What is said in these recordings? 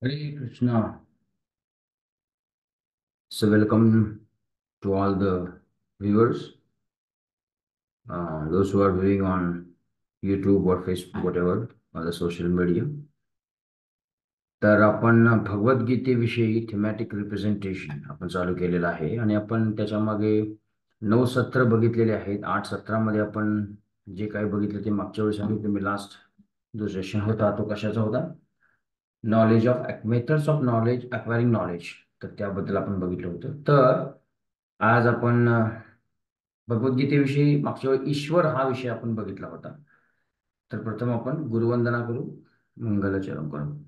Hare Krishna. So welcome to all the viewers, those who are viewing on YouTube or Facebook, whatever, other social media. तर आपण भगवद्गीतेविषयी thematic representation आपण चालू केलेलं आहे आणि आपण त्याच्यामागे 9 सत्र बघितलेले आहेत. 8 सत्रामध्ये आपण जे काही बघितलं ते मागच्या वेळी सांगितलं मी. लास्ट जो सेशन होता तो कशाचा होता? Knowledge of methods of knowledge acquiring knowledge. तर त्याबद्दल आपण बघितलं होतं. तर आज आपण भगवद्गीतेविषयी मागच्या वेळी ईश्वर हा विषय आपण बघितला होता. तर प्रथम आपण गुरुवंदना करू, मंगलाचरण करू.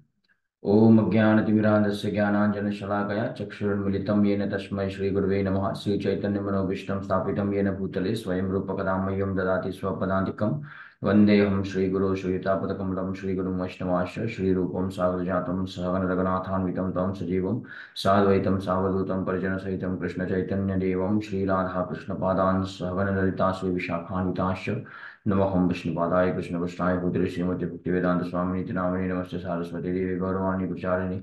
ओम अज्ञानतिमिरान्धस्य ज्ञानाञ्जनशलाकया चक्षुरुन्मिलितं येन तस्मै श्रीगुरुवे नमः. श्रीचैतन्यमनोभीष्टं स्थापितं येन भूतले स्वयं रूपकदां मह्यं ददाति स्वपदान्तिकं. वन्देऽहं श्रीगुरो श्रीयुतापदकमलं श्रीगुरुं वैष्णवांश्च श्रीरूपं साग्रजातं सहगण रघुनाथान्वितं तं सजीवं साद्वैतं सावधूतं परिजनसहितं कृष्णचैतन्यदेवं श्रीराधाकृष्णपादान् सहगण ललिता श्रीविशाखान्वितांश्च नमोऽहं विष्णुपादाय कृष्णकृष्णाय भूतले श्रीमते भक्तिवेदांत स्वामिनीति नामिने नमस्ते सारस्वती देवी गौरवाणी प्रचारिणि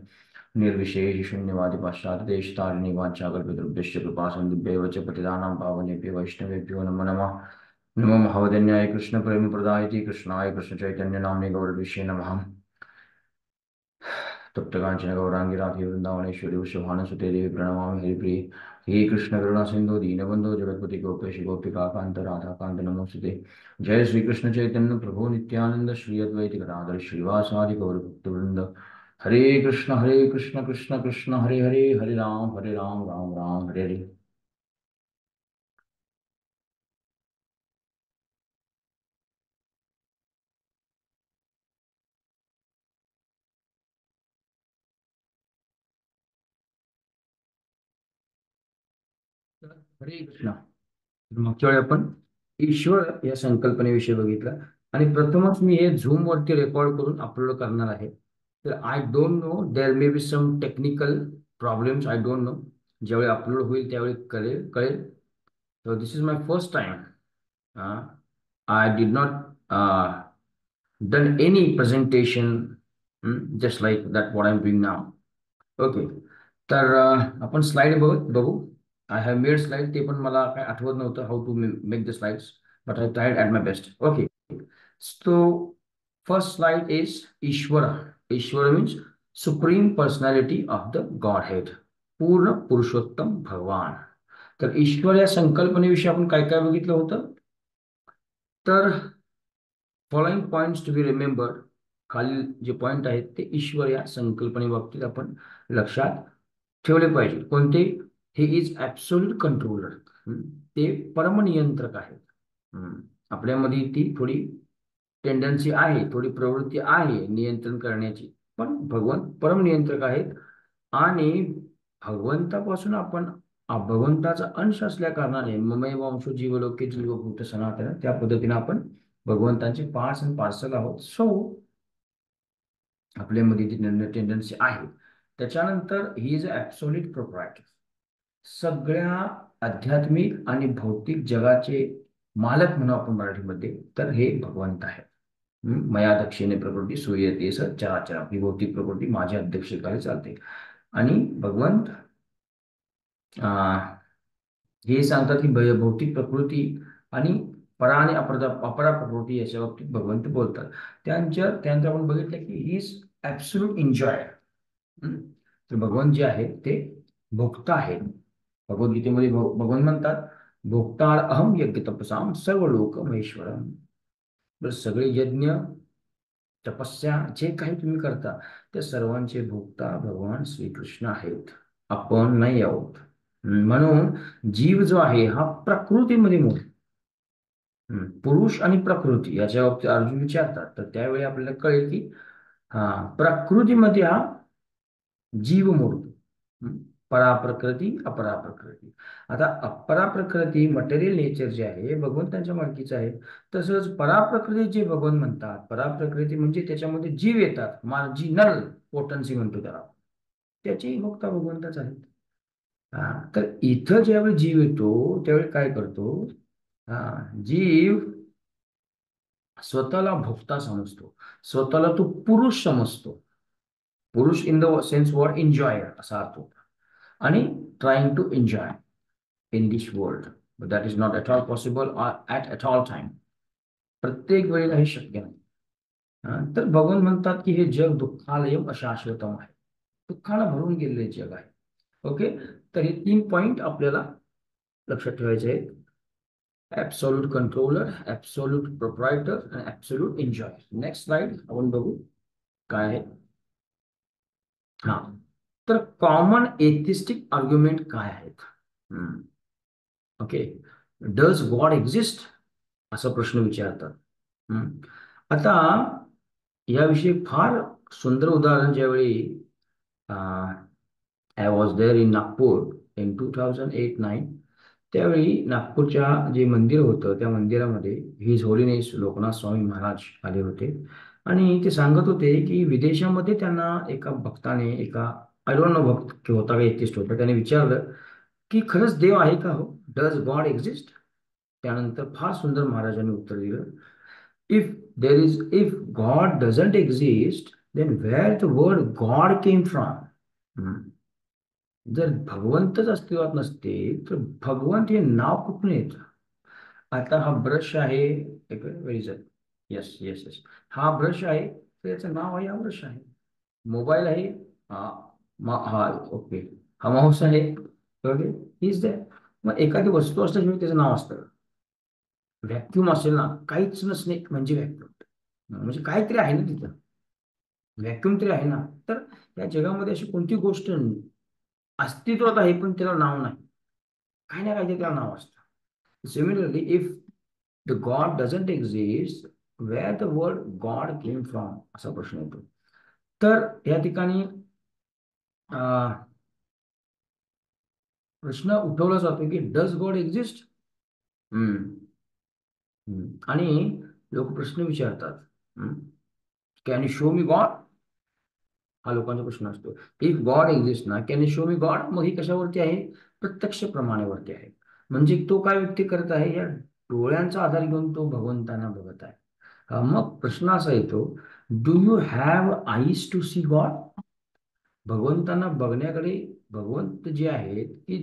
निर्विशेष शून्यवादी पाश्चात्यदेशतारिणि वाञ्छाकल्पतरुभ्यश्च कृपासिन्धुभ्यैव च पतितानां पावनेभ्यो वैष्णवेभ्यो नमो नमः. नमो महावदन्याय कृष्णप्रेमप्रदायिते कृष्णाय कृष्णचैतन्यनाम्ने गौरविषये नमः. तप्तकाञ्चन गौराङ्गी राधे वृन्दावनेश्वरी वृषभानुसुते देवी प्रणमामि हरिप्रिये. हे कृष्ण करुणा सिंधु दीनबंधु जगतपति गोपेश गोपिका कांत राधा कांत नमोस्तुते. जय श्री कृष्ण चैतन्य प्रभु नित्यानंद श्री अद्वैत गदाधर श्रीवासादि गौर भक्तवृंद. हरे कृष्ण कृष्ण कृष्ण हरे हरे, हरे राम राम राम हरे हरे. हरे कृष्ण. मागच्या वेळी आपण ईश्वर या संकल्पनेविषयी बघितलं आणि प्रथमच मी हे झूम वरती रेकॉर्ड करून अपलोड करणार आहे. तर I don't know, there may be some technical problems, I don't know. ज्यावेळी अपलोड होईल त्यावेळी कळेल कळेल. So this is my first time. I did not done any presentation, just like that what I'm doing now. Okay. तर आपण slide बघू. I have made slide. ते पण मला काय आठवत नव्हतं how to make the slides, but I tried at my best. Okay. So first slide is Ishwar. Ishwar means supreme personality of the Godhead, पूर्ण पुरुषोत्तम भगवान. तर ईश्वर या संकल्पनेविषयी आपण काय काय बघितलं होतं. तर following points to be remember. खालील जे पॉइंट आहेत ते ईश्वर या संकल्पनेबाबतीत आपण लक्षात ठेवले पाहिजे. कोणते? हे इज ॲब्सोल्यूट कंट्रोलर. ते परमनियंत्रक आहेत. आपल्यामध्ये ती थोडी टेंडन्सी आहे, थोडी प्रवृत्ती आहे नियंत्रण करण्याची, पण भगवंत परमनियंत्रक आहेत. आणि भगवंतापासून आपण भगवंताचा अंश असल्या कारणाने ममैव अंशो जीवलोके जीवभूत सनातन, त्या पद्धतीने आपण भगवंतांचे पार्ट्स अँड पार्सल आहोत. सो आपल्यामध्ये ती टेंडन्सी आहे. त्याच्यानंतर he is a absolute proprietor. सगळ्या आध्यात्मिक आणि भौतिक जगाचे मालक म्हणू आपण मराठीमध्ये, तर हे भगवंत आहे. मया दक्षिणे प्रकृती सूयते स चराचर. आपली भौतिक प्रकृती माझ्या अध्यक्षतेखाली चालते. आणि भगवंत हे सांगतात की भौतिक प्रकृती आणि परा आणि अपरा प्रकृती याच्या बाबतीत भगवंत बोलतात. त्यांचं आपण बघितलं की ही इज ॲब्सोल्यूट एन्जॉय. तर भगवान जे आहे ते भोक्ता आहेत. भगवद्गीतेमध्ये भगवान म्हणतात, भोक्ता अहम यज्ञ तपसाम सर्व लोक महेश्वरम. तर सगळे यज्ञ तपस्या जे काही तुम्ही करता त्या सर्वांचे भोक्ता भगवान श्रीकृष्ण आहेत, आपण नाही आहोत. म्हणून जीव जो आहे हा प्रकृतीमध्ये मोडतो. पुरुष आणि प्रकृती याच्या बाबतीत अर्जुन विचारतात, तर त्यावेळी आपल्याला कळेल की हा प्रकृतीमध्ये हा जीव मोडतो. परा प्रकृती अपरा प्रकृती. आता अपरा प्रकृती मटेरियल नेचर जे आहे भगवंताच्या मालकीचं आहे. तसंच परा प्रकृती जे भगवान म्हणतात, परा प्रकृती म्हणजे त्याच्यामध्ये जीव येतात, मार्जिनल पोटन्सी म्हणतो त्याला, त्याची भोक्ता भगवंतच आहेत. तर इथं ज्यावेळी जीव येतो त्यावेळी काय करतो? जीव स्वतःला भोक्ता समजतो, स्वतःला तो पुरुष समजतो. पुरुष in the sense word enjoyer असा अर्थ होता. आणि trying to enjoy in this world, but that is not at all possible at all time. प्रत्येक वेळेला हे शक्य नाही. तर भगवान म्हणतात की हे जग दुःखालयम अशाश्वतम आहे, दुःखाला भरून गेलेले जग आहे. ओके, तर हे 3 पॉइंट आपल्याला लक्षात ठेवायचे आहेत. ऍब्सोल्यूट कंट्रोलर, ऍब्सोल्यूट प्रोप्रायटर आणि ऍब्सोल्यूट एन्जॉय. नेक्स्ट स्लाइड आपण बघू काय आहे. हा, तर कॉमन एथिस्टिक आर्ग्युमेंट काय आहेत. ओके, डज गॉड एक्झिस्ट असा प्रश्न विचारतात. आता याविषयी फार सुंदर उदाहरण ज्यावेळी I was there in Nagpur in 2008-9, त्यावेळी नागपूरच्या जे मंदिर होतं त्या मंदिरामध्ये हिज होलीनेस लोकनाथ स्वामी महाराज आले होते. आणि ते सांगत होते की विदेशामध्ये त्यांना एका भक्ताने, एका आय डोंट नो भक्त होता का एथिस्ट होता, त्याने विचारलं की खरंच देव आहे का हो, डज गॉड एक्झिस्ट. त्यानंतर फार सुंदर महाराजांनी उत्तर दिलं, if God doesn't exist then where the word God came from. जर भगवंतच अस्तित्वात नसते तर भगवंत हे नाव कुठून येतं. आता हा ब्रश आहे, येस येस येस, हा ब्रश आहे तर याचं नाव आहे, हा ब्रश आहे. मोबाईल आहे, हा हा ओके, हा माऊस आहे, ओके, इज दॅट. मग एखादी वस्तू असल्याशिवाय त्याचं नाव असतं. व्हॅक्युम असेल ना, काहीच नसणे म्हणजे व्हॅक्युम, म्हणजे काहीतरी आहे ना तिथं, व्हॅक्युम तरी आहे ना. तर या जगामध्ये अशी कोणती गोष्ट अस्तित्वात आहे पण त्याला नाव नाही, काही ना काहीतरी त्याला नाव असतं. Similarly if the God doesn't exist where the word God came from असा प्रश्न येतो. तर या ठिकाणी प्रश्न उठवला जातो की डज गॉड एक्झिस्ट. आणि लोक प्रश्न विचारतात, can you show me God, हा लोकांचा प्रश्न असतो. इफ गॉड एक्झिस्ट ना, can you show me God. मग ही कशावरती आहे, प्रत्यक्ष प्रमाणावरती आहे. म्हणजे तो काय व्यक्ती करत आहे, या डोळ्यांचा आधार घेऊन तो भगवंतांना बघत आहे. मग प्रश्न असा येतो, do you have eyes to see God. भगवंतांना बघण्याकडे भगवंत जे आहेत की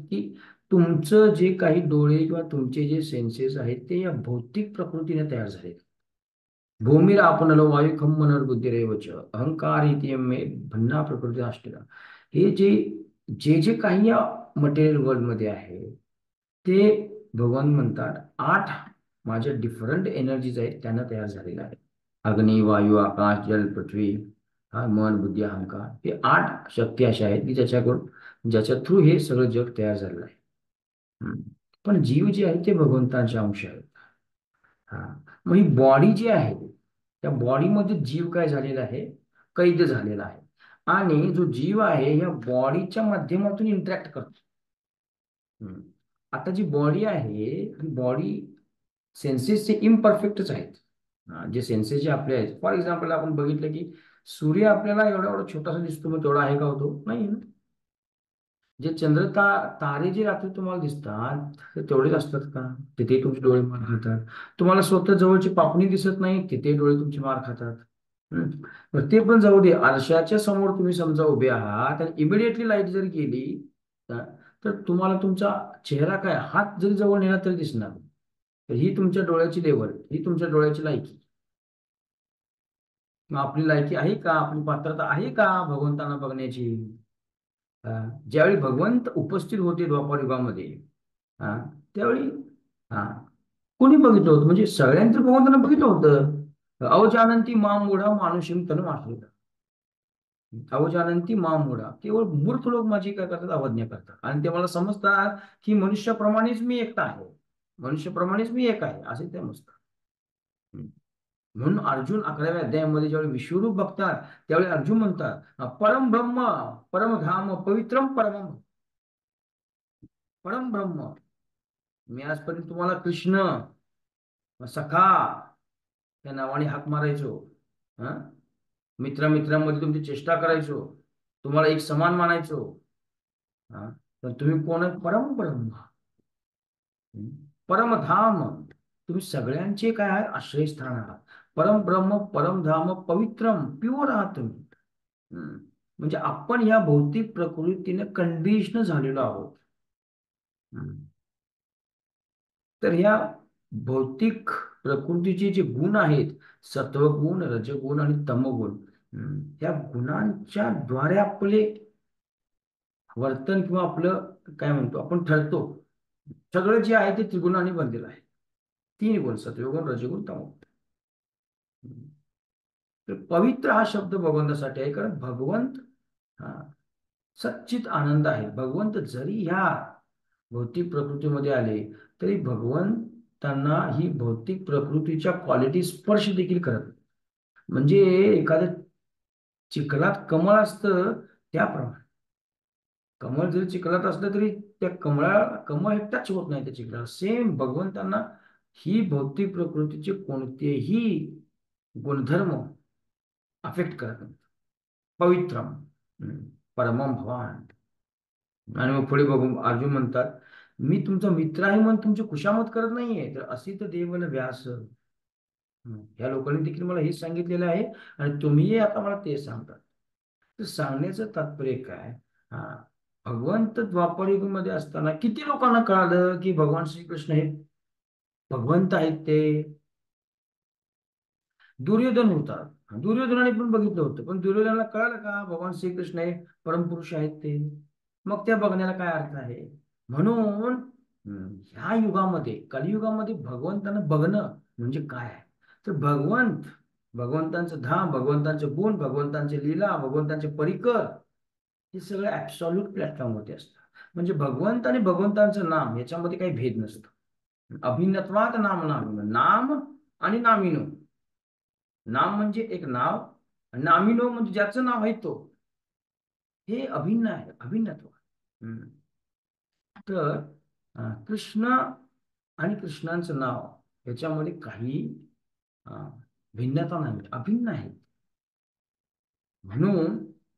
की तुमचं जे काही डोळे किंवा तुमचे जे सेन्सेस आहेत ते या भौतिक प्रकृतीने तयार झाले. भूमीर आपणलो वायू खम मनर्बुद्धिरेवच अहंकार इति मे भन्ना प्रकृती असलेला. हे जे जे जे काही या मटेरियल वर्ल्ड मध्ये आहे ते भगवान म्हणतात 8 माझ्या डिफरंट एनर्जीज आहेत त्यांना तयार झालेलं आहे. अग्नी, वायू, आकाश, जल, पृथ्वी, हा मन, बुद्धी, अहंकार, हे 8 शक्ती अशा आहेत की ज्याच्याकडून, ज्याच्या थ्रू हे सगळं जग तयार झालेलं आहे. पण जीव जे आहे ते भगवंतांचे अंश आहेत. हा, मग ही बॉडी जी आहे त्या बॉडीमध्ये जीव काय झालेला आहे, कैद झालेला आहे. आणि जो जीव आहे या बॉडीच्या माध्यमातून इंटरॅक्ट करतो. आता जी बॉडी आहे ही बॉडी सेन्सेसचे इम्परफेक्टच आहेत. जे सेन्सेस जे आपले आहेत, फॉर एक्झाम्पल आपण बघितलं की सूर्य आपल्याला एवढा एवढा छोटासा दिसतो, मग तेवढा आहे का होतो, नाही ना. जे तारे जे रात्री तुम्हाला दिसतात ते तेवढेच असतात का, तिथे तुमचे डोळे मार खातात. तुम्हाला स्वतः जवळची पापणी दिसत नाही, तिथे डोळे तुमचे मार खातात. मग ते पण जाऊ दे, आरशाच्या समोर तुम्ही समजा उभे आहात आणि इमिडिएटली लाईट जर गेली तर तुम्हाला तुमचा चेहरा काय, हात जरी जवळ नेला तरी दिसणार. तर ही तुमच्या डोळ्याची लेवल, ही तुमच्या डोळ्याची लायकी. मग आपली लायकी आहे का, आपली पात्रता आहे का भगवंतांना बघण्याची. ज्यावेळी भगवंत उपस्थित होते द्वापर युगामध्ये, हा, त्यावेळी हा कोणी बघितलं होतं, म्हणजे सगळ्यांनी तर भगवंतांना बघितलं होतं. अवजानंती माम मूढा मानुषीम तनु आश्रित. अवजानंती माम मूढा, केवळ मूर्ख लोक माझी काय करतात, अवज्ञा करतात. आणि ते मला समजतात की मनुष्याप्रमाणेच मी एकटा आहे, मनुष्याप्रमाणेच मी एक आहे असे ते समजतात. म्हणून अर्जुन 11व्या अध्यायामध्ये ज्यावेळी विश्वरूप बघतात त्यावेळी अर्जुन म्हणतात परम ब्रह्म परमधाम पवित्रम परम परम ब्रह्म. मी आजपर्यंत तुम्हाला कृष्ण सखा त्या नावाने हाक मारायचो. हा, मित्रांमध्ये तुमची चेष्टा करायचो, तुम्हाला एक समान मानायचो. हा, तर तुम्ही कोण आहे, परम ब्रह्म परमधाम. तुम्ही सगळ्यांचे काय आहे, आश्रयस्थान आहात. परम ब्रह्म परमधाम पवित्रम, प्युअर आहात तुम्ही. म्हणजे आपण ह्या भौतिक प्रकृतीने कंडिशन झालेलो आहोत. तर ह्या भौतिक प्रकृतीचे जे गुण आहेत, सत्वगुण, रजगुण आणि तमगुण, या गुणांच्या द्वारे आपले वर्तन किंवा आपलं काय म्हणतो आपण ठरतो. सगळं जे आहे ते त्रिगुणांनी बनलेलं आहे. 3 गुण, सत्वगुण, रजगुण, तमोगुण. तर पवित्र हा शब्द भगवंतासाठी आहे, कारण भगवंत हा सच्चित आनंद आहे. भगवंत जरी ह्या भौतिक प्रकृतीमध्ये आले तरी भगवंतांना ही भौतिक प्रकृतीच्या क्वालिटी स्पर्श देखील करत नाही. म्हणजे एखाद्या चिखलात कमळ असतं त्याप्रमाणे, कमळ जरी चिखलात असलं तरी त्या कमळ हे टच होत नाही त्या चिखलाला. सेम भगवंतांना ही भौतिक प्रकृतीचे कोणतेही गुणधर्म अफेक्ट करत नाही. पवित्रम परमम भवान. आणि मग पुढे बघू अर्जुन म्हणतात, मी तुमचा मित्र आहे म्हणून तुमची खुशामत करत नाहीये, तर असित देवल व्यास. या लोकांनी देखील मला हेच सांगितलेलं आहे आणि तुम्हीही आता मला ते सांगतात. तर सांगण्याचं तात्पर्य काय? हा भगवंत द्वापर युगामध्ये असताना किती लोकांना कळालं की भगवान श्रीकृष्ण हे भगवंत आहेत? ते दुर्योधन होता. दुर्योधनाने पण बघितलं होतं, पण दुर्योधनाला कळालं का भगवान श्रीकृष्ण हे परमपुरुष आहेत ते? मग त्या बघण्याला काय अर्थ आहे? म्हणून ह्या युगामध्ये, कलियुगामध्ये भगवंतांना बघणं म्हणजे काय आहे? तर भगवंतांचं धाम, भगवंतांचे गुण, भगवंतांचे लीला, भगवंतांचे परिकर, हे सगळं ऍब्सॉल्यूट प्लॅटफॉर्मवरती असतं. म्हणजे भगवंत आणि भगवंतांचं नाम याच्यामध्ये काही भेद नसतो. अभिन्नत्वात नाम नाम, नाम आणि नामिनो. नाम म्हणजे एक नाव, नामिनो म्हणजे ज्याचं नाव आहे तो. हे अभिन्न आहे, अभिन्नत्व. तर कृष्ण आणि कृष्णांचं नाव याच्यामध्ये काही भिन्नता नाही, अभिन्न आहे. म्हणून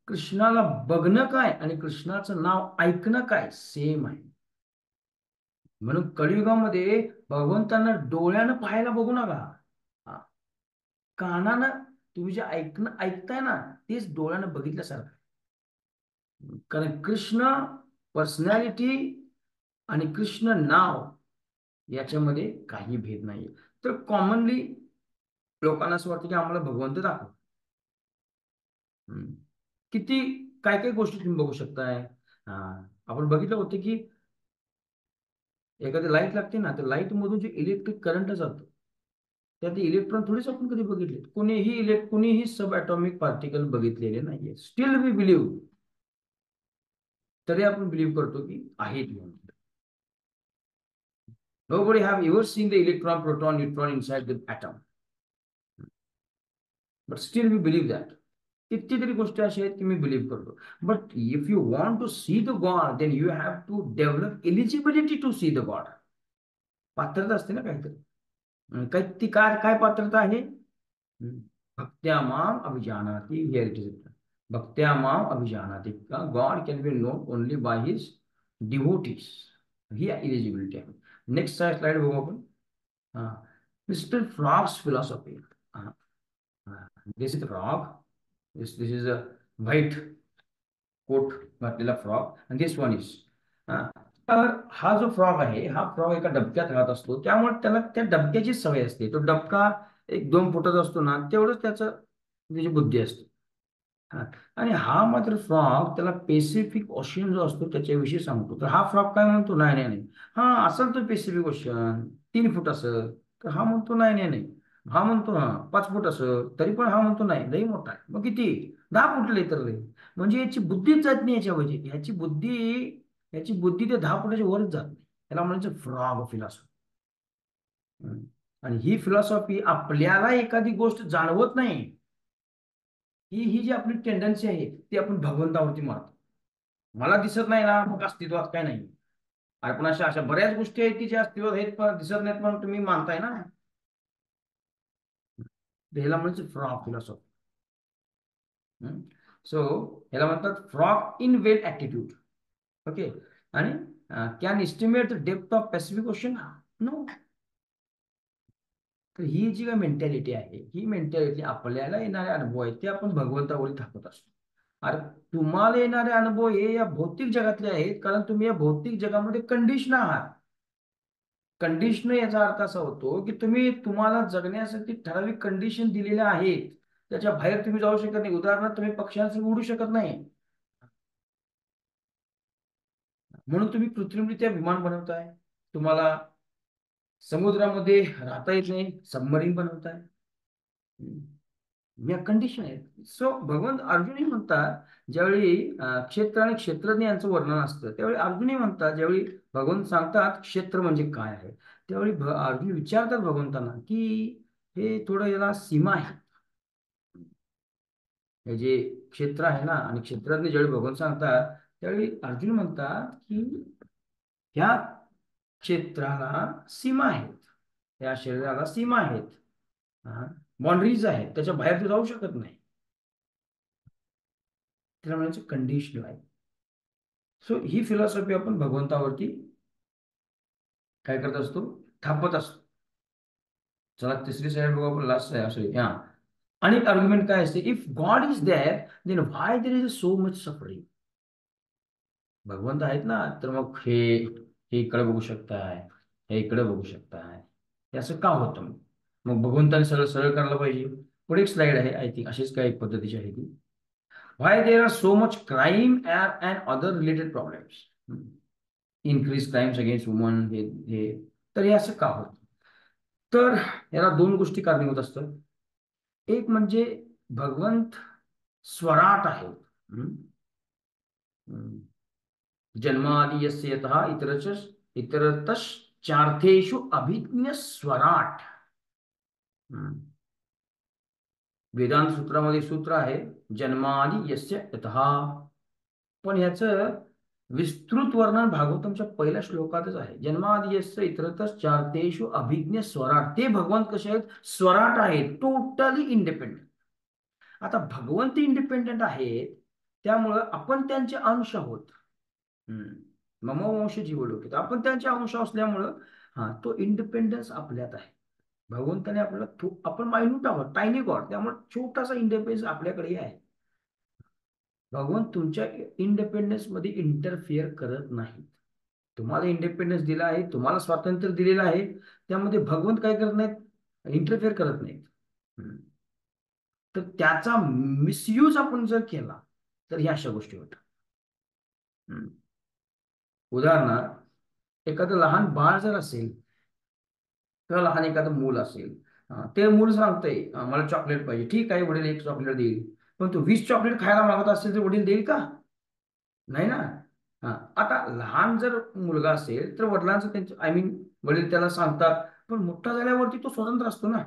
कृष्णाला बघणं काय आणि कृष्णाचं नाव ऐकणं काय सेम आहे. म्हणून कलियुगामध्ये भगवंतांना डोळ्यानं पाहायला बघू नका. कानानं तुम्ही जे ऐकताय ना, तेच डोळ्यानं बघितल्यासारखं. कारण कृष्ण पर्सनॅलिटी आणि कृष्ण नाव याच्यामध्ये काही भेद नाही. तर कॉमनली लोकांना असं वाटतं की आम्हाला भगवंत दाखव. किती काय काय गोष्टी तुम्ही बघू शकताय. आपण बघितलं होतं की एखादी लाईट लागते ना, तर लाईट मधून जे इलेक्ट्रिक करंट जातो त्यात इलेक्ट्रॉन थोडेच आपण कधी बघितले? कुणीही सब ॲटॉमिक पार्टिकल बघितलेले नाहीये. Still we believe. तरी आपण बिलीव्ह करतो की आहेत म्हणून. Nobody have ever seen the electron, proton, neutron inside the atom. But still we believe that. कितीतरी गोष्टी अशा आहेत की मी बिलीव्ह करतो. But if you want to see the God, then you have to develop eligibility to see the God. पात्रता असते ना काहीतरी. काय ती काय काय पात्रता आहे? भक्त्या माम अभिजानाति. Here it is. भक्त्या माम अभिजानाति. God can be known only by his devotees. ही एलिजिबिलिटी आहे. नेक्स्ट स्लाइड बघू आपण. Mister frog's philosophy. This is frog. This is a white coat घातलेला फ्रॉग आणि दिस वन इज. तर हा जो फ्रॉग आहे, हा फ्रॉग एका डबक्यात राहत असतो, त्यामुळे त्याला त्या डबक्याची सवय असते. तो डबका 1-2 फुटाचा असतो ना, तेवढंच त्याची बुद्धी असते. आणि हा मात्र फ्रॉग त्याला पॅसिफिक ओशन जो असतो त्याच्याविषयी सांगतो. तर हा फ्रॉग काय म्हणतो? नाही नाही नाही, हा असेल तो पॅसिफिक ओशन 3 फूट असेल, तर हा म्हणतो नाही नाही नाही. हा म्हणतो 5 फूट असेल, तरी पण हा म्हणतो नाही लई मोठा आहे. मग किती? 10 फूट लई तर लई. म्हणजे याची बुद्धीच जात नाही याच्या वजे. याची बुद्धी ते 10 फुटाच्या वरच जात नाही. त्याला म्हणायचं फ्रॉग फिलॉसॉफी. आणि ही फिलॉसॉफी आपल्याला एखादी गोष्ट जाणवत नाही, ही जी आपली टेंडन्सी आहे ती आपण भगवंतावरती मारतो. मला दिसत नाही ना, मग अस्तित्वात काय नाही. आणि पण अशा अशा बऱ्याच गोष्टी आहेत की ज्या अस्तित्वात आहेत पण दिसत नाहीत, पण तुम्ही मानताय ना. ह्याला म्हणजे फ्रॉग फिलॉसॉफी. सो ह्याला म्हणतात frog in well attitude. Okay. आणि can estimate the depth of Pacific Ocean? No. तर ही जी काय मेंटॅलिटी आहे, ही मेंटॅलिटी आपल्याला येणारे अनुभव आहेत ते आपण भगवंतावर टाकत असतो. अरे तुम्हाला येणारे अनुभव हे या भौतिक जगातले आहेत, कारण तुम्ही या भौतिक जगामध्ये कंडिशन आहात. कंडिशन याचा अर्थ असा होतो की तुम्हाला जगण्यासाठी ठराविक कंडिशन दिलेल्या आहेत, त्याच्या बाहेर तुम्ही जाऊ शकत नाही. उदाहरणार्थ, तुम्ही पक्ष्यांसह उडू शकत नाही, म्हणून तुम्ही कृत्रिमरित्या विमान बनवताय. तुम्हाला समुद्रामध्ये राहता येत नाही, सबमरीन बनवताय. या कंडिशन आहेत. सो भगवंत अर्जुनही म्हणतात, ज्यावेळी क्षेत्र आणि क्षेत्रज्ञ यांचं वर्णन असतं त्यावेळी अर्जुनही म्हणतात, ज्यावेळी भगवंत सांगतात क्षेत्र म्हणजे काय आहे, त्यावेळी अर्जुन विचारतात भगवंतांना की हे थोडं याला सीमा आहे. हे जे क्षेत्र आहे ना आणि क्षेत्रातले ज्यावेळी भगवंत सांगतात, त्यावेळी अर्जुन म्हणतात की ह्या क्षेत्राला सीमा आहेत, या शरीराला सीमा आहेत, बाउंड्रीज आहेत, त्याच्या बाहेर तू जाऊ शकत नाही. त्याला म्हणायचं कंडिशनल आहे. सो ही फिलॉसॉफी आपण भगवंतावरती काय करत असतो, थापत असतो. चला तिसरी साईड बघू आपण, लास्ट आहे सॉरी हा. आणि आर्ग्युमेंट काय असते, if God is there then why there is so much suffering. भगवंत आहेत ना, तर मग हे इकडे बघू शकताय, हे इकडे बघू शकताय, हे असं का होतं मग? मग भगवंताने सगळं सरळ करायला पाहिजे. पुढे एक स्लाइड आहे, आय थिंक अशीच काही पद्धतीची आहे ती. Why there are so much crime and other related problems, increase crimes against woman, हे तर हे असं का होतं? तर याला दोन गोष्टी कारणीभूत असतात. एक म्हणजे भगवंत स्वराट आहेत. हम्म. हम्म. जन्मादि यस्य यतः इतरतश्चार्थेषु अभिज्ञ स्वराट. वेदांत सूत्रामध्ये सूत्र आहे जन्मादि यस्य यतः, पण ह्याचं विस्तृत वर्णन भागवतमच्या पहिल्या श्लोकातच आहे. जन्मादि यस्य इतरतश्चार्थेषु अभिज्ञ स्वराट. ते भगवंत कसे आहेत, स्वराट आहेत, टोटली इंडिपेंडेंट. आता भगवंत इंडिपेंडेंट आहेत, त्यामुळं आपण त्यांचे अंश आहोत. मम वंश जीवलोक, आपण त्यांचे अंश असल्यामुळं तो इंडिपेंडन्स आपल्यात आहे. भगवंताने आपल्याला आपण मायन्यूट आहोत, टायनी गॉड, त्यामुळे छोटासा इंडिपेंडन्स आपल्याकडे आहे. भगवंत तुमच्या इंडिपेंडन्स मध्ये इंटरफिअर करत नाहीत. तुम्हाला इंडिपेंडन्स दिला आहे, तुम्हाला स्वातंत्र्य दिलेलं आहे, त्यामध्ये भगवंत काय करत नाहीत, इंटरफिअर करत नाहीत. तर त्याचा मिसयूज आपण जर केला तर ह्या अशा गोष्टी होतात. उदाहरणार्थ, एखादं लहान बाळ जर असेल किंवा लहान एखादं मूल असेल, ते मूल सांगतंय मला चॉकलेट पाहिजे, ठीक आहे वडील एक चॉकलेट देईल, पण तू 20 चॉकलेट खायला मागत असेल तर वडील देईल का? नाही ना. आता लहान जर मुलगा असेल तर वडिलांचं त्यांचं आय मीन वडील त्याला सांगतात, पण मोठा झाल्यावरती तो स्वतंत्र असतो ना.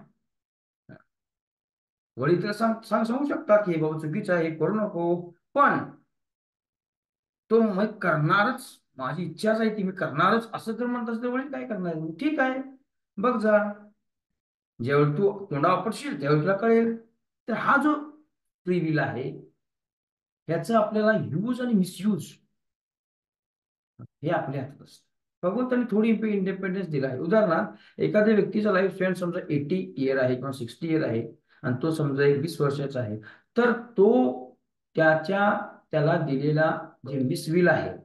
वडील त्याला सांगू शकतात की हे बाबा चुकीचं आहे, हे करू नको, पण तो मग करणारच, माझी इच्छाच आहे ती मी करणारच असं जर म्हणत असतं वडील काय करणार, ठीक आहे बघ जा, ज्यावेळी तू तोंडा वापरशील त्यावेळी तुला कळेल. तर हा जो फ्री विल आहे, ह्याचं आपल्याला यूज आणि मिसयूज हे आपल्या हातात असतं. भगवंतांनी थोडी इंडिपेंडन्स दिला आहे. उदाहरणार्थ, एखाद्या व्यक्तीचा लाईफ स्पॅन समजा 80 इयर आहे किंवा 60 इयर आहे, आणि तो समजा 20 वर्षाचा आहे, तर त्याला दिलेला जे मिसविल आहे,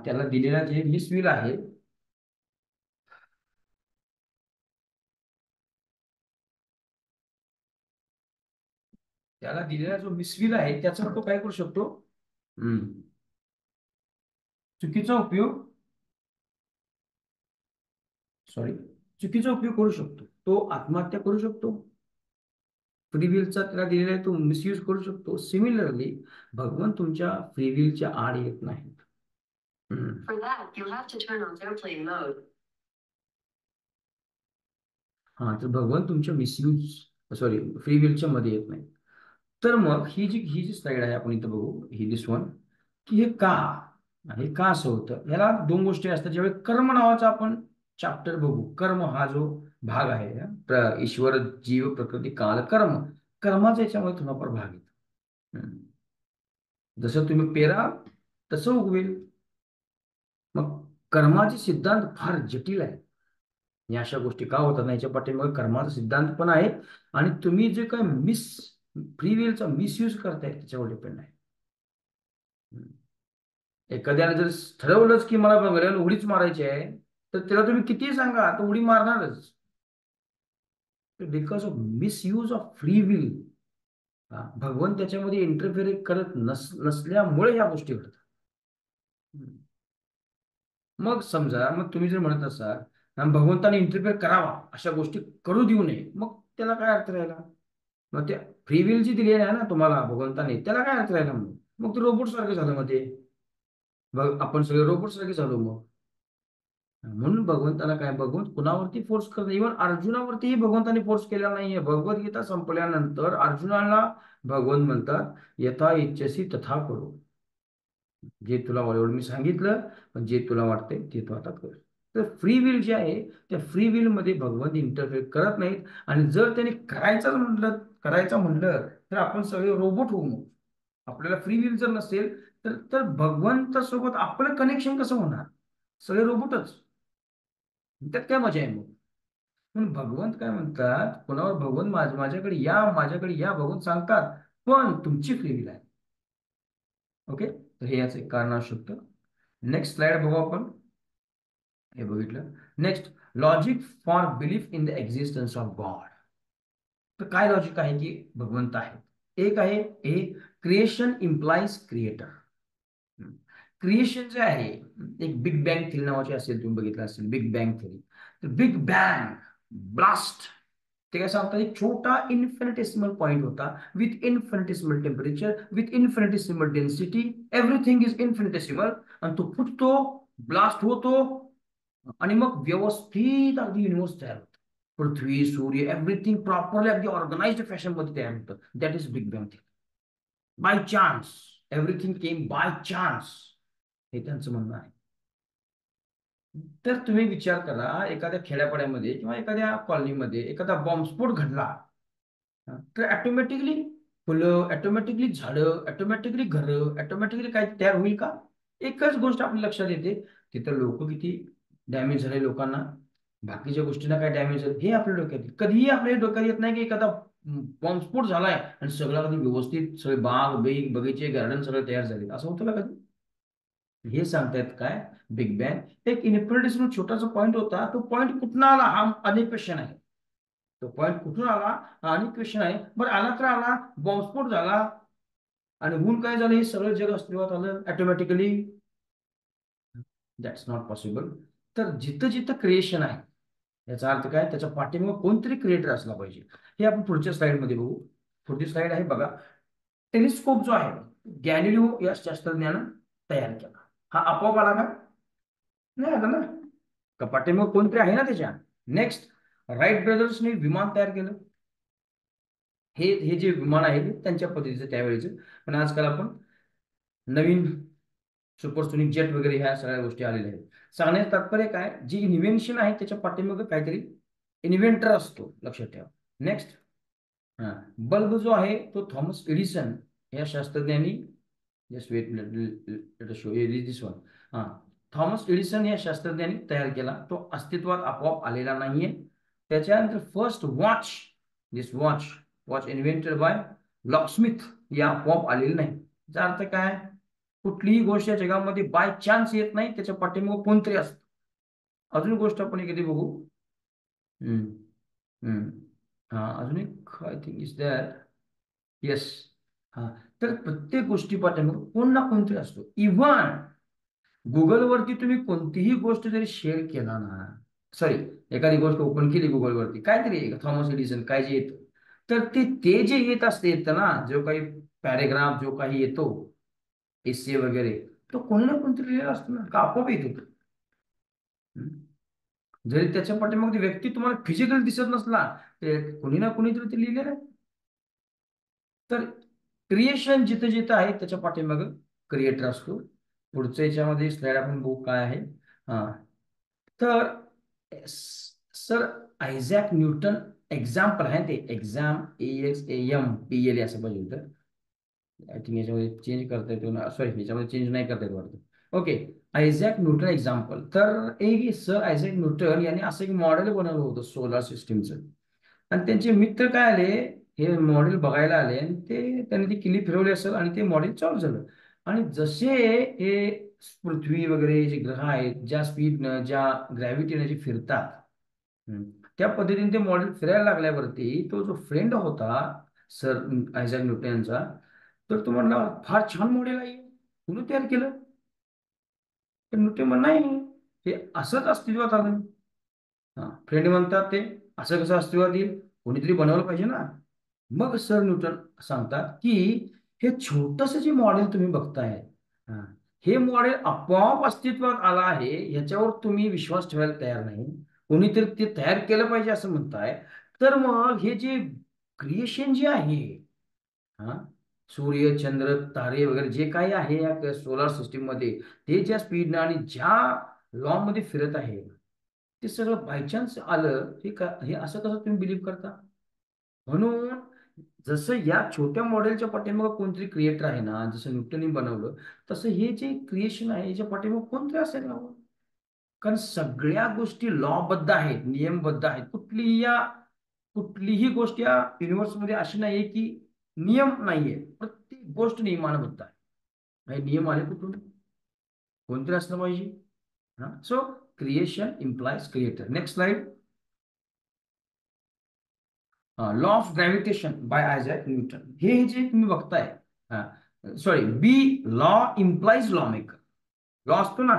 त्याला दिलेला जे मिसविल आहे, त्याला दिलेला जो मिसविल आहे त्याचा तो काय करू शकतो, चुकीचा उपयोग चुकीचा उपयोग करू शकतो. तो आत्महत्या करू शकतो, फ्रीविलचा त्याला दिलेला आहे तो मिसयूज करू शकतो. सिमिलरली भगवान तुमच्या फ्रीविलच्या आड येत नाहीत. तर भगवान तुमच्या फ्रीविलच्या मध्ये येत नाही. तर मग ही जी स्लाइड आहे आपण इथं बघू, ही दिस वन, की हे का असं होतं. ह्याला दोन गोष्टी असतात. ज्यावेळी कर्म नावाचा आपण चॅप्टर बघू, कर्म हा जो भाग आहे, ईश्वर जीव प्रकृती काल कर्माचा याच्यामध्ये थोडाफार भाग येतो. जसं तुम्ही पेरा तसं उगवेल. मग कर्माचे सिद्धांत फार जटिल आहे. या अशा गोष्टी का होतात नाही, याच्या पाठीमागे कर्माचा सिद्धांत पण आहे, आणि तुम्ही जे काय फ्री विलचा मिसयूज करताय त्याच्यावर डिपेंड आहे. एखाद्याने जर ठरवलंच की मला बघायला उडीच मारायची आहे, तर त्याला तुम्ही किती सांगा तर उडी मारणारच. Because of misuse of free will, भगवान त्याच्यामध्ये इंटरफेअर करत नसल्यामुळे ह्या गोष्टी घडतात. मग समजा, मग तुम्ही जर म्हणत असाल भगवंताने इंटरफेअर करावा, अशा गोष्टी करू देऊ नये, मग त्याला काय अर्थ राहिला? मग ते फ्री विल जी दिली आहे ना तुम्हाला भगवंताने, त्याला काय अर्थ राहिला? मग मग ते रोबोट सारखे झालं. मग ते आपण सगळे रोबोट सारखे झालो मग. म्हणून भगवंताला काय, भगवंत कुणावरती फोर्स करत, इव्हन अर्जुनावरतीही भगवंताने फोर्स केला नाहीये. भगवद्गीता संपल्यानंतर अर्जुनाला भगवंत म्हणतात, यथा इच्छसी तथा करो. जे तुला एवढं मी सांगितलं, पण जे तुला वाटतंय ते तू आता कर. तर फ्री विल जे आहे, त्या फ्री विल मध्ये भगवंत इंटरफेअर करत नाहीत. आणि जर त्याने करायचं म्हणलं तर आपण सगळे रोबोट होऊ. मग आपल्याला फ्री विल जर नसेल तर तर भगवंतासोबत आपलं कनेक्शन कसं होणार? सगळे रोबोटच. त्यात काय मजा आहे मग? म्हणून भगवंत काय म्हणतात, कोणावर भगवंत माझ्याकडे या भगवंत सांगतात, पण तुमची फ्री विल आहे. ओके, तर हे याचं एक कारण असू शकतं. नेक्स्ट स्लाइड बघू आपण. हे बघितलं. Next, logic for belief in the existence of God. तर काय लॉजिक आहे की भगवंत आहे? एक आहे, a creation implies creator. Creation जे आहे, एक बिग बँग थेरी नावाची असेल, तुम्ही बघितलं असेल बिग बँग थेरी. तर बिग बँग ब्लास्ट, ते काय सांगतात, एक छोटा इन्फिनिटेसिमल पॉइंट होता, with infinitesimal temperature, with infinitesimal density, everything is infinitesimal. आणि तो फुटतो, ब्लास्ट होतो, आणि मग व्यवस्थित अगदी युनिव्हर्स तयार होतं. पृथ्वी, सूर्य, एव्हरीथिंग प्रॉपरली अगदी ऑर्गनाइज्ड फॅशन मध्ये तयार होतं. That is big bang theory. By chance, everything came by chance, हे त्यांचं म्हणणं आहे. तर तुम्ही विचार करा, एखाद्या खेड्यापाड्यामध्ये किंवा एखाद्या कॉलनीमध्ये एखादा बॉम्बस्फोट घडला, तर ऑटोमॅटिकली फुलं, ऑटोमॅटिकली झाडं, ऑटोमॅटिकली घरं, ऑटोमॅटिकली काय तयार होईल का? एकच गोष्ट आपल्या लक्षात येते, तिथं लोक किती डॅमेज झाले लोकांना, बाकीच्या गोष्टींना काय डॅमेज झालं हे आपल्या डोक्यात येते. कधीही आपल्या डोक्यात येत नाही की एखादा बॉम्बस्फोट झालाय आणि सगळं कधी व्यवस्थित सगळे बाग बगीचे गार्डन सगळं तयार झाले, असं होतं का कधी? हे सांगतायत काय, बिग बँग एक इन्फिनिटेसिमल छोटासा पॉईंट होता, तो पॉईंट कुठून आला हा अनेक क्वेश्चन आहे. तो पॉईंट कुठून आला हा अनेक क्वेश्चन आहे. बरं, आला तर आला, बॉम्बस्फोट झाला आणि होऊन काय झालं, हे सगळं जग अस्तित्वात आलं ऑटोमॅटिकली? That's not possible. तर जिथं जिथं क्रिएशन आहे, याचा अर्थ काय, त्याच्या पाठीमागे कोणतरी क्रिएटर असला पाहिजे. हे आपण पुढच्या स्लाइडमध्ये बघू. पुढची स्लाइड आहे बघा. टेलिस्कोप जो आहे, गॅलिलिओ या शास्त्रज्ञानं तयार केला. हा आपोआप आला का? नाही आला ना, कपाटे मग कोणतरी आहे ना त्याच्या. नेक्स्ट, राईट ब्रदर्सने विमान तयार केलं. हे हे जे विमान आहे ते त्यांच्या पद्धतीचं त्यावेळेचं. पण आजकाल आपण नवीन सुपरसोनिक जेट वगैरे ह्या सगळ्या गोष्टी आलेल्या आहेत. सांगण्याचं तात्पर्य काय, जी इन्व्हेन्शन आहे त्याच्या पाठीमागे काहीतरी इन्व्हेंटर असतो, लक्षात ठेवा. नेक्स्ट, हा बल्ब जो आहे तो थॉमस एडिसन या शास्त्रज्ञांनी, जस्ट वेट लेट शो दिस वन. हा, थॉमस एडिसन या शास्त्रज्ञांनी तयार केला. तो अस्तित्वात आपोआप आलेला नाहीये. त्याच्यानंतर first watch, this watch watch invented by locksmith, या आपोआप आलेली नाही. याचा अर्थ काय, कुठलीही गोष्ट या जगामध्ये बाय चान्स येत नाही, त्याच्या पाठीमागे कोणतरी असतं. अजून गोष्ट आपण कधी बघू. हम्म हम्म हा, अजून एक I think is that, yes. हा, तर प्रत्येक गोष्टी पाठीमागे कोण ना कोणतरी असतो. इव्हन गुगलवरती तुम्ही कोणतीही गोष्ट जरी शेअर केला ना, सॉरी, एखादी गोष्ट ओपन केली गुगलवरती, काहीतरी थॉमस एडिसन काय जे येतं, तर ते जे येत असते, येतं ना, जो काही पॅरेग्राफ जो काही येतो, एसे वगैरे, तो कोणी ना कोणतरी लिहिलेला असतो ना, का आपोआप येत होतं. जरी त्याच्या पाठीमागे व्यक्ती तुम्हाला फिजिकल दिसत नसला, ते कोणी ना कोणीतरी ते लिहिलेलं आहे. तर क्रिएशन जिथं जिथं आहे त्याच्या पाठीमागे क्रिएटर असतो. पुढच्या याच्यामध्ये स्लाइड आपण बघू काय आहे. हा, तर सर आयझॅक न्यूटन एक्झाम्पल आहे ते, एक्झाम EXAMPL असं पाहिजे होतं. आय थिंक याच्यामध्ये चेंज करता येतो ना, सॉरी याच्यामध्ये चेंज नाही करता येत वाटतं. Okay, Isaac Newton example. तर एक सर आयझॅक न्यूटन यांनी असं एक मॉडेल बनवलं होतं सोलार सिस्टीमचं. आणि त्यांचे मित्र काय आले, हे मॉडेल बघायला आले आणि त्यांनी ती किल्ली फिरवली असेल आणि ते मॉडेल चालू झालं. आणि जसे हे पृथ्वी वगैरे जे ग्रह आहेत ज्या स्पीडनं ज्या ग्रॅव्हिटीनं जे फिरतात, हम्म, त्या पद्धतीने ते मॉडेल फिरायला लागल्यावरती तो जो फ्रेंड होता सर आयझॅक न्यूटनचा, तर तो म्हणला फार छान मॉडेल आहे, कुणी तयार केलं? तर न्यूटन म्हणला नाही, हे असंच अस्तित्वात आलं. हा, फ्रेंड म्हणतात ते असं कसं अस्तित्वात येईल, कोणीतरी बनवलं पाहिजे ना. मग सर न्यूटन सांगतात की हे छोटस जे मॉडेल तुम्ही बघताय, हा, हे मॉडेल आपोआप अस्तित्वात आलं आहे, ह्याच्यावर तुम्ही विश्वास ठेवायला तयार नाही, कोणीतरी ते तयार केलं पाहिजे असं म्हणताय. तर मग हे जे क्रिएशन जे आहे, हा, सूर्य चंद्र तारे वगैरे जे काही आहे या सोलार सिस्टीम मध्ये, ते ज्या स्पीडनं आणि ज्या लॉ मध्ये फिरत आहे, ते सगळं बाय चान्स आलं, हे का, हे असं कसं तुम्ही बिलीव्ह करता? म्हणून जसं या छोट्या मॉडेलच्या पाठीमागे कोणतरी क्रिएटर आहे ना, जसं न्यूटनने बनवलं, तसं हे जे क्रिएशन आहे याच्या पाठीमागे कोणतरी असायला हवं. कारण सगळ्या गोष्टी लॉबद्ध आहेत, नियमबद्ध आहेत. कुठलीही गोष्ट या युनिव्हर्समध्ये अशी नाहीये की नियम नाहीये, प्रत्येक गोष्ट नियमानुबद्ध आहे. हे नियम आले कुठून? कोणतरी असलं पाहिजे. हा, so creation implies creator. Next slide. Law of gravitation by Isaac Newton, हे जे तुम्ही बघताय, sorry, be law implies law maker. Law असतो ना,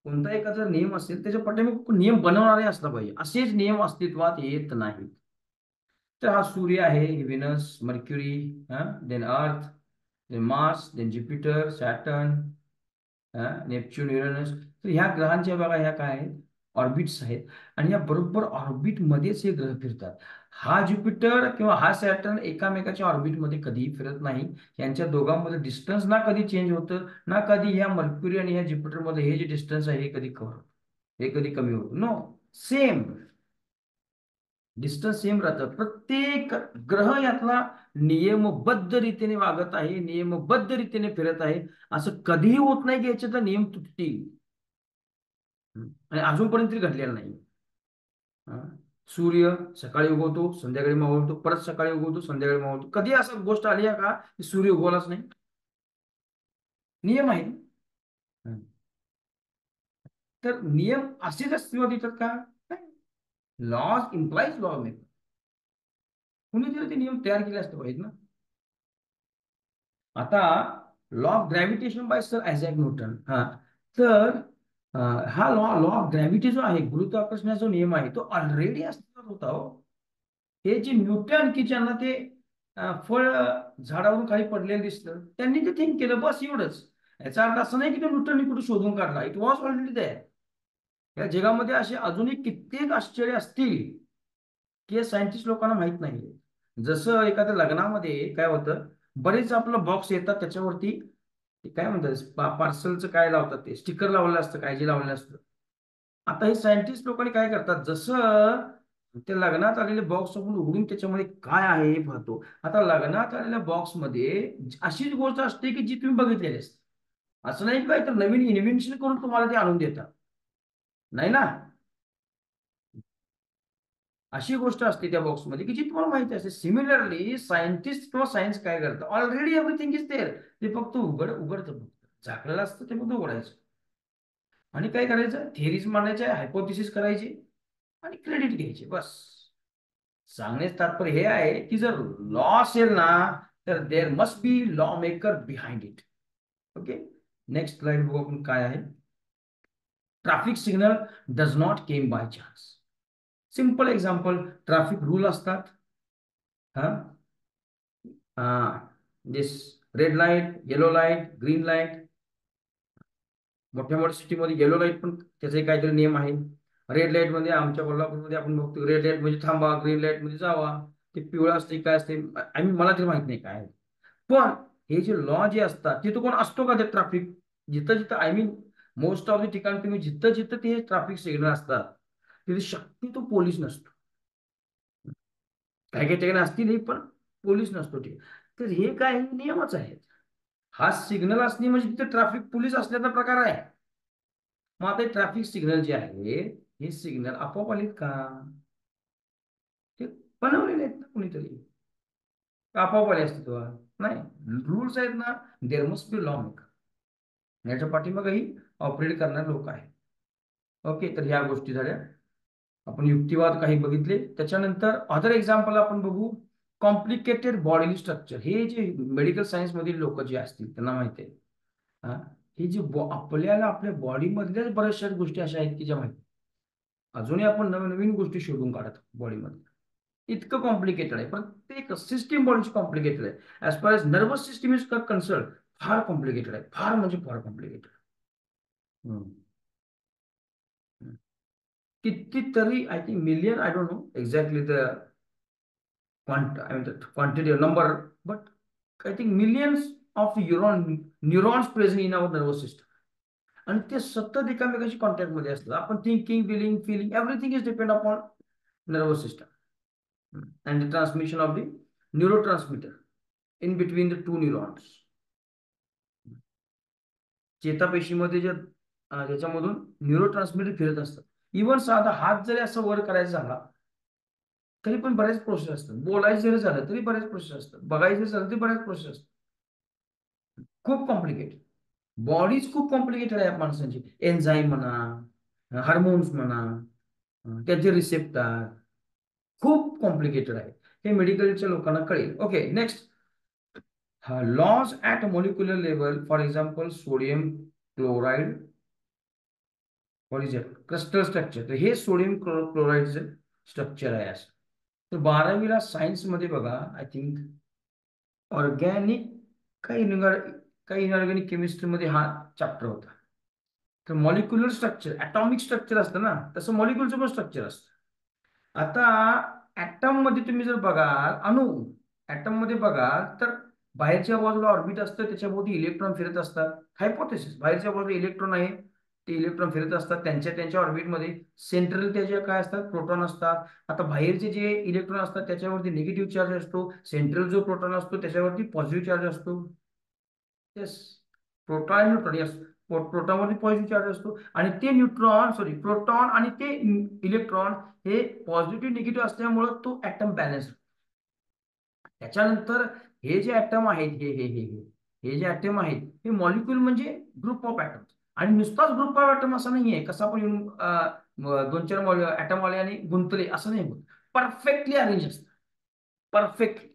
कोणता एखादा नियम असेल त्याच्या पाठीमागे नियम बनवणारे असला पाहिजे, असेच नियम अस्तित्वात येत नाहीत. तर हा सूर्य आहे, Venus, Mercury, then Earth, then Mars, then Jupiter, Saturn, Neptune, Uranus. तर ह्या ग्रहांच्या बघा ह्या काय आहेत, ऑर्बिट्स आहेत. आणि या बरोबर ऑर्बिट मध्येच हे ग्रह फिरतात. हा ज्युपिटर किंवा हा सॅटर्न एकामेकाच्या ऑर्बिटमध्ये कधीही फिरत नाही. यांच्या दोघांमध्ये डिस्टन्स ना कधी चेंज होतं, ना कधी ह्या मर्क्युरी आणि ह्या ज्युपिटर मध्ये हे जे डिस्टन्स आहे हे कधी कव्हर होतं, हे कधी कमी होतं. नो, सेम डिस्टन्स सेम राहतं. प्रत्येक ग्रह यातला नियमबद्ध रीतीने वागत आहे, नियमबद्ध रीतीने फिरत आहे. असं कधीही होत नाही की याच्यात नियम तुटतील. आणि अजूनपर्यंत तरी घडलेलं नाही. हा. सूर्य सकाळी उगवतो, संध्याकाळी मावळतो, परत सकाळी उगवतो, संध्याकाळी मावळतो. कधी असं गोष्ट आली आहे का की सूर्य उगवलाच नाही? नियम आहे. तर नियम असेच अस्तित्वात येतात का? Laws implies law maker. कुणीतरी ते नियम तयार केले असते पाहिजे ना. आता law of gravitation by Sir Isaac Newton. हा, तर हा लॉ लॉ ऑफ ग्रॅव्हिटी जो आहे, गुरुत्वाकर्षणाचा जो नियम आहे, तो ऑलरेडी अस्तित्वात होता हो. हे जे न्यूटन की ज्यांना ते फळ झाडावरून खाली पडलेलं दिसलं, त्यांनी ते थिंक केलं, बस एवढंच. याचा अर्थ असं नाही की तो न्यूटनने कुठे शोधून काढला, इट वॉज ऑलरेडी देअर. या जगामध्ये असे अजूनही कित्येक आश्चर्य असतील की सायंटिस्ट लोकांना माहित नाही. जसं एखाद्या लग्नामध्ये काय होतं, बरेच आपलं बॉक्स येतात त्याच्यावरती ते काय म्हणतात, पार्सलचं काय लावतात, ते स्टिकर लावलेलं असतं, काय जे लावलेलं असतं. आता हे सायंटिस्ट लोकांनी काय करतात, जसं ते लग्नात आलेले बॉक्स आपण उघडून त्याच्यामध्ये काय आहे हे पाहतो. आता लग्नात आलेल्या बॉक्समध्ये अशीच गोष्ट असते की जी तुम्ही बघितलेली असते. असं नाही काय तर नवीन इन्व्हेन्शन करून तुम्हाला ते आणून देतात, नाही ना. अशी गोष्ट असते त्या बॉक्समध्ये की जी तुम्हाला माहिती असते. सिमिलरली सायंटिस्ट किंवा सायन्स काय करतं, ऑलरेडी एव्हरीथिंग इज देअर. ते फक्त उघडतं, फक्त झाकलेलं असतं, ते फक्त उघडायचं आणि काय करायचं, थिअरीज मांडायचे, हायपोथिसिस करायची आणि क्रेडिट घ्यायचे, बस. सांगण्याचं तात्पर्य हे आहे की जर लॉ असेल ना, तर there must be law maker behind it. Okay, next slide बघू आपण काय आहे. Traffic signal does not came by chance. Simple example, traffic rule असतात. हा, this red light, yellow light, green light. मोठ्या मोठ्या सिटीमध्ये येलो लाईट पण त्याचे काहीतरी नियम आहे. रेड लाईट मध्ये आमच्या कोल्हापूरमध्ये आपण बघतो, रेड लाईट म्हणजे थांबा, ग्रीन लाईट मध्ये जावा. ते पिवळं असते काय असते, मला तरी माहित नाही काय. पण हे जे लॉ जे असतात, तिथं कोण असतो का ते ट्रॅफिक, जिथं जिथं मोस्ट ऑफ द ठिकाणी तुम्ही जिथं जिथं ते ट्रॅफिक सिग्नल असतात तिथे शक्यतो पोलीस नसतो. काही काही ठिकाणी असतील पण पोलीस नसतो ते. तर हे काय नियमच आहेत. हा सिग्नल असणे म्हणजे तिथे ट्रॅफिक पोलीस असल्याचा प्रकार आहे. मग आता ट्रॅफिक सिग्नल जे आहे, हे सिग्नल आपोआप आलेत का? ते बनवलेले आहेत ना कुणीतरी, आपोआप आले अस्तित्वात नाही. रूल्स आहेत ना, there must be law maker. याच्या पाठीमागेही ऑपरेट करणारे लोक आहेत. ओके, तर ह्या गोष्टी झाल्या. आपण युक्तिवाद काही बघितले. त्याच्यानंतर अदर एक्झाम्पल आपण बघू. Complicated body structure. हे जे मेडिकल सायन्स मधील लोक जे असतील त्यांना माहिती आहे, हे जे आपल्याला आपल्या बॉडीमधल्याच बऱ्याचशा गोष्टी अशा आहेत की ज्या माहिती अजूनही आपण नवीन नवीन गोष्टी शोधून काढत बॉडीमध्ये. इतकं कॉम्प्लिकेटेड आहे. प्रत्येक सिस्टीम बॉडीची कॉम्प्लिकेटेड आहे. As far as nervous system is concern, फार कॉम्प्लिकेटेड आहे. फार म्हणजे फार कॉम्प्लिकेटेड. कितीतरी, I think million, I don't know exactly the quantity number, but I think millions of neurons present in our nervous system. आणि ते सतत एकामेकाशी कॉन्टॅक्ट मध्ये असतात. आपण thinking, billing, feeling, everything is depend upon nervous system and the transmission of the neurotransmitter in between the two neurons. चेतापेशीमध्ये जे ज्याच्यामधून न्यूरोट्रान्समीटर फिरत असतात. इव्हन साधा हात जरी असं वर करायचा झाला तरी पण बऱ्याच प्रोसेस असतात. बोलायचं जरी झालं तरी बऱ्याच प्रोसेस असतात. बघायचं जरी झालं तरी बऱ्याच प्रोसेस असतात. खूप कॉम्प्लिकेटेड बॉडीज, खूप कॉम्प्लिकेटेड आहे माणसांची. एन्झाईम म्हणा, हार्मोन्स म्हणा, त्याचे रिसेप्टर खूप कॉम्प्लिकेटेड आहे. हे मेडिकलच्या लोकांना कळेल. Okay, next. Laws at molecular level. For example sodium chloride. What is it? Crystal structure. तर हे सोडियम क्लोराईडचं स्ट्रक्चर आहे असं. तर 12वीला सायन्समध्ये बघा, आय थिंक ऑर्गॅनिक काही इनऑर्गॅनिक केमिस्ट्रीमध्ये हा चॅप्टर होता. तर मॉलिक्युलर स्ट्रक्चर, ॲटॉमिक स्ट्रक्चर असतं ना, तसं मॉलिक्युलचं पण स्ट्रक्चर असतं. आता ऍटम मध्ये तुम्ही जर बघाल, ऍटम मध्ये बघाल तर बाहेरच्या बाजूला ऑर्बिट असतं, त्याच्याभोवती इलेक्ट्रॉन फिरत असतात. हायपोथेसिस, बाहेरच्या बाजूला इलेक्ट्रॉन आहे, ते इलेक्ट्रॉन फिरत असतात त्यांच्या त्यांच्या ऑर्बिटमध्ये. सेंट्रल त्याच्या काय असतात, प्रोटॉन असतात. आता बाहेरचे जे इलेक्ट्रॉन असतात त्याच्यावरती निगेटिव्ह चार्ज असतो. सेंट्रल जो प्रोटॉन असतो त्याच्यावरती पॉझिटिव्ह चार्ज असतो. येस, प्रोटॉन आणि न्यूट्रॉन. येस, प्रोटॉनवरती पॉझिटिव्ह चार्ज असतो आणि ते प्रोटॉन आणि ते इलेक्ट्रॉन हे पॉझिटिव्ह निगेटिव्ह असल्यामुळे तो ऍटम बॅलन्स. त्याच्यानंतर हे जे ऍटम आहेत, हे जे ऍटम आहेत हे मॉलिक्युल म्हणजे ग्रुप ऑफ ऍटम. आणि नुसताच ग्रुप ऑफ ऍटम असं नाहीये, कसं आपण येऊन 2-4 ऍटम आले आणि गुंतले असं नाही होत. परफेक्टली अरेंज असतं, परफेक्ट.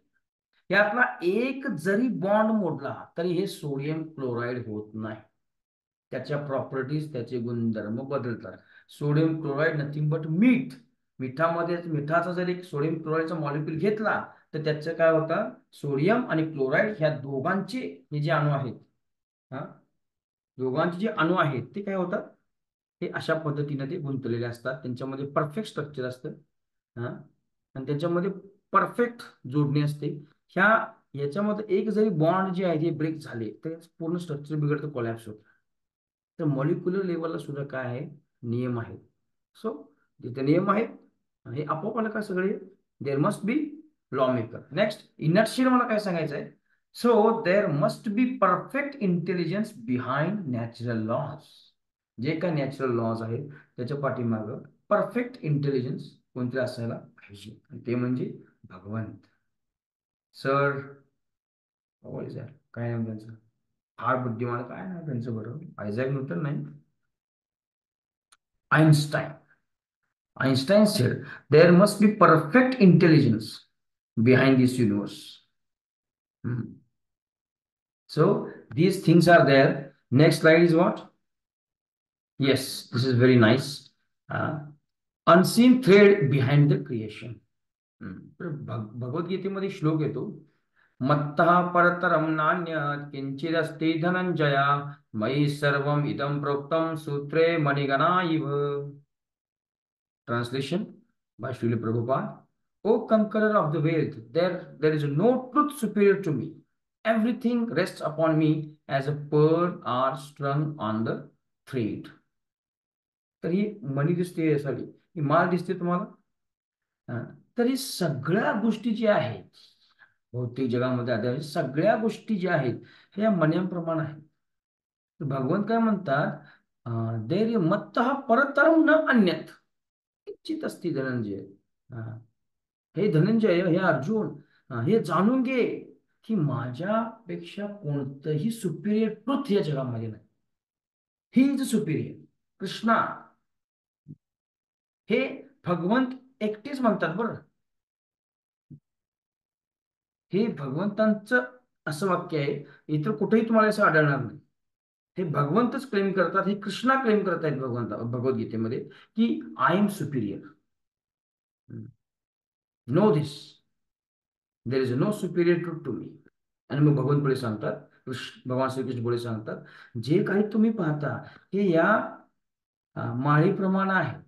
यातला एक जरी बॉन्ड मोडला तरी हे सोडियम क्लोराईड होत नाही. त्याच्या प्रॉपर्टीज, त्याचे गुणधर्म बदलतात. सोडियम क्लोराईड नथिंग बट मीठ. मिठाचा जर एक सोडियम क्लोराईडचा मॉलिक्यूल घेतला तर त्याचं काय होतं, सोडियम आणि क्लोराईड ह्या दोघांचे हे जे अणू आहेत, हा, दोघांचे जे अणू आहेत ते काय होतात, हे अशा पद्धतीने ते गुंतलेले असतात. त्यांच्यामध्ये परफेक्ट स्ट्रक्चर असतं, हा, आणि त्याच्यामध्ये परफेक्ट जोडणी असते. ह्या याच्यामध्ये एक जरी बॉन्ड जे आहे ते ब्रेक झाले तर पूर्ण स्ट्रक्चर बिघडतं, कोलॅप्स होतं. तर मॉलिक्युलर लेवलला सुद्धा काय आहे, नियम आहेत. सो जिथे नियम आहेत हे आपोआप आलं का सगळे, there must be law maker. Next, inertial मला काय सांगायचं आहे. So there must be perfect intelligence behind natural laws. जे काय नॅचरल लॉज आहेत त्याच्या पाठीमागं परफेक्ट इंटेलिजन्स कोणतरी असायला पाहिजे, ते म्हणजे भगवंत. सर काय नाव त्यांचं, फार बुद्धिमान, काय नाव त्यांचं बरोबर, आयझॅक न्यूटन नाही, Einstein. Einstein said there must be perfect intelligence behind this universe. So these things are there. Next slide is what? Yes, this is very nice. Unseen thread behind the creation. भगवद्गीतेमध्ये श्लोक येतो, मत्तः परतरम नान्यत् किंचिदस्ति धनंजया मयि सर्वम इदं प्रोक्तम सूत्रे मणिगणा इव. Translation by Srila Prabhupada. O conqueror of the world, there is no truth superior to me. Everything rests upon me as a pearl are strung on the thread. तर ही मणी दिसते, सॉरी ही माल दिसते तुम्हाला. तर ही सगळ्या गोष्टी ज्या आहेत भौतिक जगामध्ये आल्या सगळ्या गोष्टी ज्या आहेत हे या मण्यांप्रमाणे आहेत. तर भगवंत काय म्हणतात, धैर्य मत्तः परतरम न अन्यत इच्छित असती धनंजय. हे धनंजय, हे अर्जुन, हे जाणून घे की माझ्यापेक्षा कोणतंही सुपिरियर ट्रुथ या जगामध्ये नाही. He is Superior. कृष्णा हे भगवंत एकटेच म्हणतात बरं. हे भगवंतांचं असं वाक्य आहे, इतर कुठेही तुम्हाला असं आढळणार नाही. हे भगवंतच क्लेम करतात, हे कृष्णा क्लेम करत आहेत भगवद्गीतेमध्ये, की I am superior. No this, there is no superior to me. आणि मग भगवंत पुढे सांगतात, भगवान श्रीकृष्ण पुढे सांगतात, जे काही तुम्ही पाहता हे या माळीप्रमाणे आहे.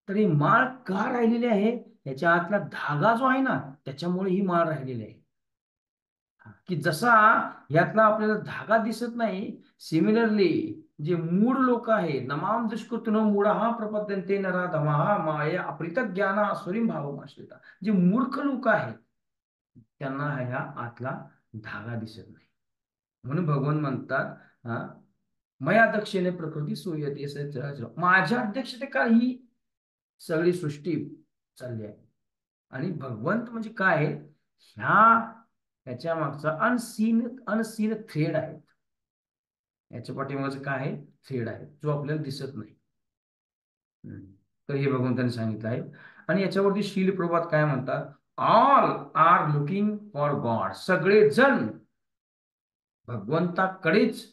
तर ही माळ का राहिलेली आहे, याच्या आतला धागा जो आहे ना, त्याच्यामुळे ही माळ राहिलेली आहे. की जसा यातला आपल्याला धागा दिसत नाही, सिमिलरली जे मूळ लोक आहे, नमाम दुष्कृतन मूढ हा प्रपद्यंते नरा धमाहा माया अप्रित ज्ञाना असुरीम भावमाश्रिता. जे मूर्ख लोक आहेत त्यांना ह्या आतला धागा दिसत नाही. म्हणून भगवान म्हणतात, हा मया दक्षिणे प्रकृती सूयते, माझ्या अध्यक्षतेखाली ही सगळी सृष्टी चालली आहे. आणि भगवंत म्हणजे काय, ह्याच्या मागचा अनसीन अनसीन थ्रेड आहे. याच्या पाठीमागचं काय आहे, थ्रेड आहे जो आपल्याला दिसत नाही. तर हे भगवंतांनी सांगितलं आहे. आणि याच्यावरती शील प्रभात काय म्हणतात, all are looking for God. सगळे जण भगवंताकडेच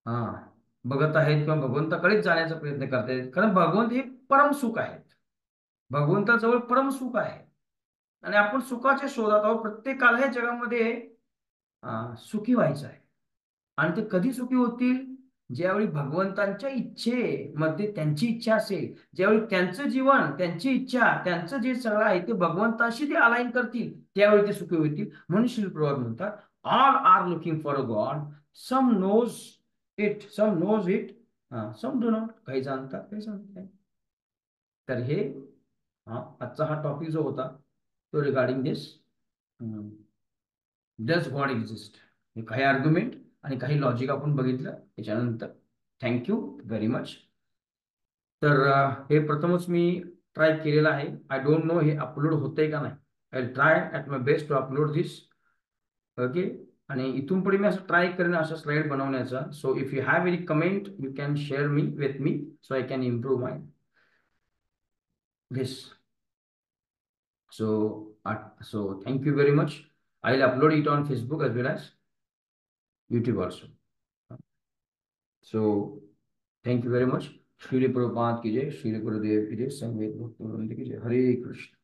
हा बघत आहेत किंवा भगवंताकडेच जाण्याचा प्रयत्न करतायत, कारण भगवंत हे परमसुख आहेत. भगवंताजवळ परमसुख आहे आणि आपण सुखाच्या शोधात आहोत. प्रत्येकाला या जगामध्ये सुखी व्हायचं आहे. आणि ते कधी सुखी होतील, ज्यावेळी भगवंतांच्या इच्छेमध्ये त्यांची इच्छा असेल, ज्यावेळी त्यांचं जीवन, त्यांची इच्छा, त्यांचं जे सगळं आहे ते भगवंताशी ते अलाइन करतील, त्यावेळी ते सुखी होतील. म्हणून श्री प्रभुपाद म्हणतात, all are looking for a God, some knows it, some knows it, some do not. काही जाणतात, काही सांगत नाही. तर हे आजचा हा टॉपिक जो होता तो regarding this, does God exist. हे काही आर्ग्युमेंट आणि काही लॉजिक आपण बघितलं त्याच्यानंतर. Thank you very much. तर हे प्रथमच मी ट्राय केलेलं आहे. आय डोंट नो हे अपलोड होतंय का नाही. I try at my best to upload this. Okay. आणि इथून पुढे मी असं ट्राय करेन अशा स्लाइड बनवण्याचा. So if you have any comment you can share me with me, so I can improve my this. So thank you very much. I'll upload it on Facebook as well as YouTube also. So thank you very much. Srila Prabhupada की जय, श्रील गुरुदेव की जय, संवेद भक्त की जय. हरे कृष्ण.